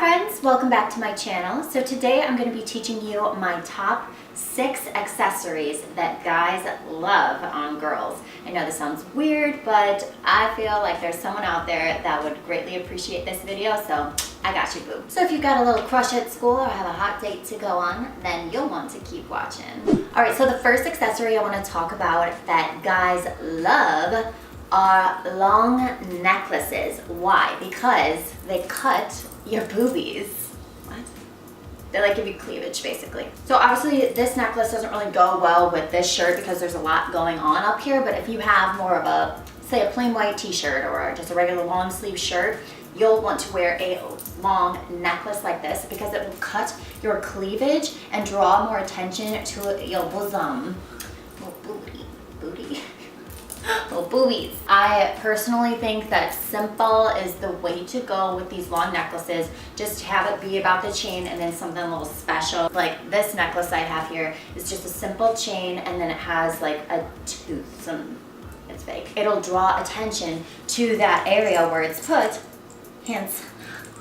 friends, welcome back to my channel. So today I'm going to be teaching you my top 6 accessories that guys love on girls. I know this sounds weird, but I feel like there's someone out there that would greatly appreciate this video, so I got you, boo. So if you've got a little crush at school or have a hot date to go on, then you'll want to keep watching. Alright, so the first accessory I want to talk about that guys love are long necklaces. Why? Because they cut your boobies. What? They like give you cleavage, basically. So obviously this necklace doesn't really go well with this shirt because there's a lot going on up here, but if you have more of a, say, a plain white t-shirt or just a regular long sleeve shirt, you'll want to wear a long necklace like this because it will cut your cleavage and draw more attention to your bosom. Oh, booty. Little boobies. I personally think that simple is the way to go with these long necklaces. Just have it be about the chain and then something a little special. Like this necklace I have here is just a simple chain and then it has like a tooth. It's fake. It'll draw attention to that area where it's put, hence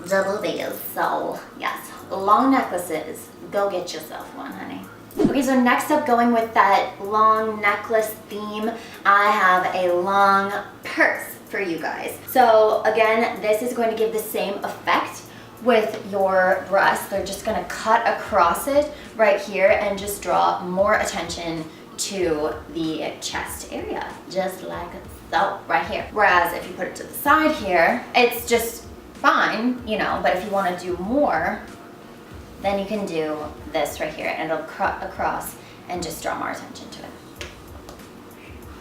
the boobies. So yes, long necklaces. Go get yourself one, honey. Okay, so next up, going with that long necklace theme, I have a long purse for you guys. So again, this is going to give the same effect with your breasts. They're just going to cut across it right here and just draw more attention to the chest area, just like so, right here. Whereas if you put it to the side here, it's just fine, you know, but if you want to do more, then you can do this right here and it'll cut across and just draw more attention to it.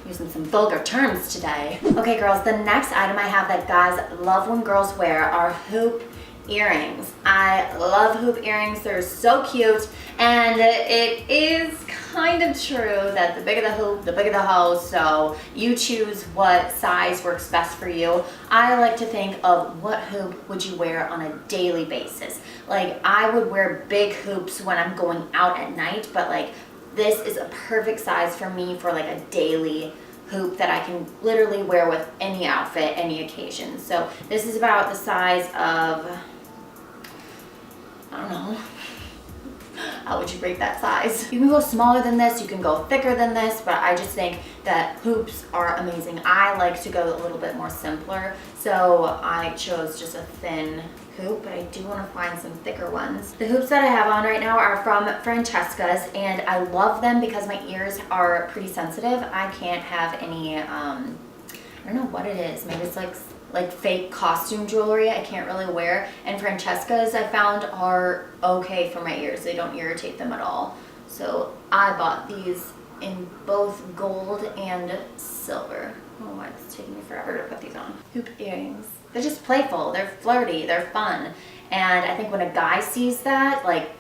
Using some vulgar terms today. Okay girls, the next item I have that guys love when girls wear are hoop earrings. I love hoop earrings, they're so cute, and it is kind of true that the bigger the hoop, the bigger the hoe, so you choose what size works best for you. I like to think of what hoop would you wear on a daily basis. Like I would wear big hoops when I'm going out at night, but like this is a perfect size for me for like a daily hoop that I can literally wear with any outfit, any occasion. So this is about the size of, I don't know, how would you rate that size? You can go smaller than this, you can go thicker than this, but I just think that hoops are amazing. I like to go a little bit more simpler, so I chose just a thin hoop, but I do want to find some thicker ones. The hoops that I have on right now are from Francesca's, and I love them because my ears are pretty sensitive. I can't have any, I don't know what it is. Maybe it's like fake costume jewelry I can't really wear, and Francesca's I found are okay for my ears. They don't irritate them at all. So I bought these in both gold and silver. Oh my, it's taking me forever to put these on. Hoop earrings. They're just playful, they're flirty, they're fun. And I think when a guy sees that, like,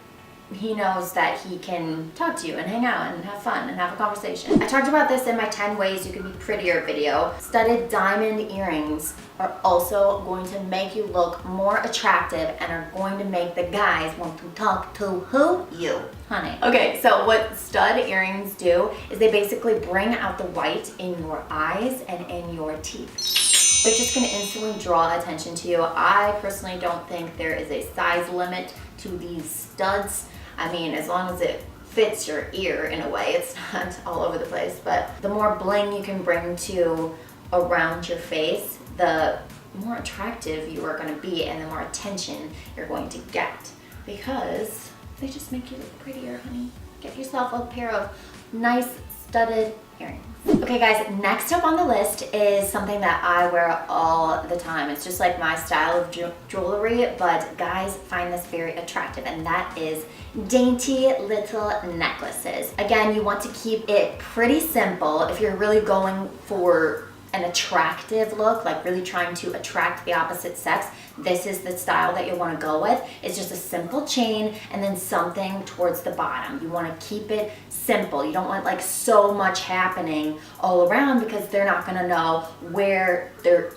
he knows that he can talk to you and hang out and have fun and have a conversation. I talked about this in my 10 ways you can be prettier video. Studded diamond earrings are also going to make you look more attractive and are going to make the guys want to talk to who? You, honey. Okay, so what stud earrings do is they basically bring out the white in your eyes and in your teeth. They're just going to instantly draw attention to you. I personally don't think there is a size limit to these studs. I mean, as long as it fits your ear in a way, it's not all over the place, but the more bling you can bring to around your face, the more attractive you are going to be and the more attention you're going to get, because they just make you look prettier, honey. Get yourself a pair of nice studded earrings. Okay guys, next up on the list is something that I wear all the time. It's just like my style of jewelry, but guys find this very attractive, and that is dainty little necklaces. Again, you want to keep it pretty simple. If you're really going for an attractive look, like really trying to attract the opposite sex, this is the style that you want to go with. It's just a simple chain and then something towards the bottom. You want to keep it simple. You don't want like so much happening all around because they're not going to know where the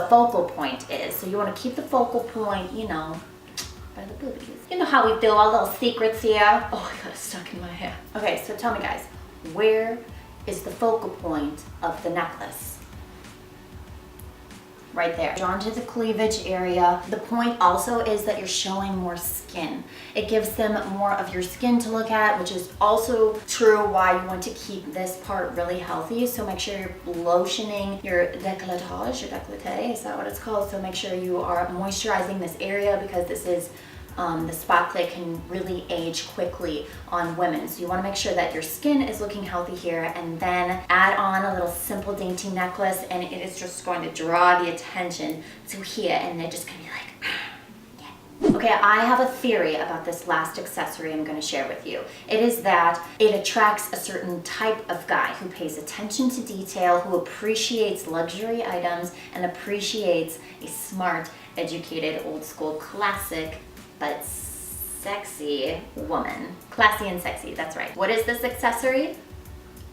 focal point is. So you want to keep the focal point, you know, by the boobies. You know how we do our little secrets here. Oh, I got it stuck in my hair. Okay, so tell me guys, where is the focal point of the necklace? right there. Drawn to the cleavage area. The point also is that you're showing more skin. It gives them more of your skin to look at, which is also true why you want to keep this part really healthy. So make sure you're lotioning your décolleté, is that what it's called? So make sure you are moisturizing this area, because this is the spot that can really age quickly on women. So you want to make sure that your skin is looking healthy here, and then add on a little simple dainty necklace, and it is just going to draw the attention to here, and they're just going to be like, yeah. Okay, I have a theory about this last accessory I'm going to share with you. It is that it attracts a certain type of guy who pays attention to detail, who appreciates luxury items, and appreciates a smart, educated, old school, classic, but sexy woman. Classy and sexy, that's right. What is this accessory?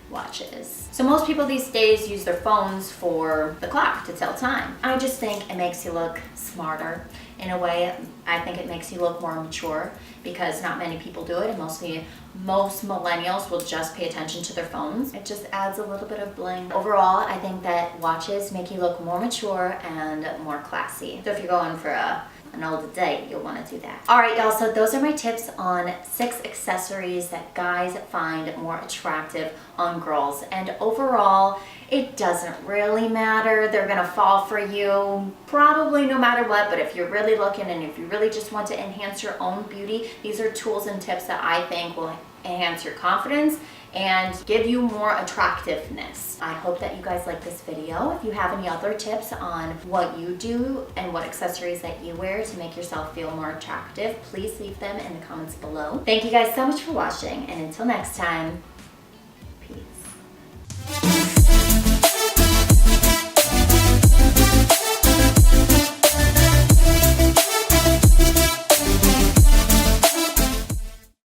Watches. So most people these days use their phones for the clock to tell time. I just think it makes you look smarter. In a way, I think it makes you look more mature, because not many people do it, and most millennials will just pay attention to their phones. It just adds a little bit of bling. Overall, I think that watches make you look more mature and more classy. So if you're going for an older date, you'll want to do that. All right, y'all, so those are my tips on 6 accessories that guys find more attractive on girls. And overall, it doesn't really matter. They're gonna fall for you probably no matter what, but if you're really looking and if you really just want to enhance your own beauty, these are tools and tips that I think will enhance your confidence and give you more attractiveness. I hope that you guys like this video. If you have any other tips on what you do and what accessories that you wear to make yourself feel more attractive, please leave them in the comments below. Thank you guys so much for watching, and until next time,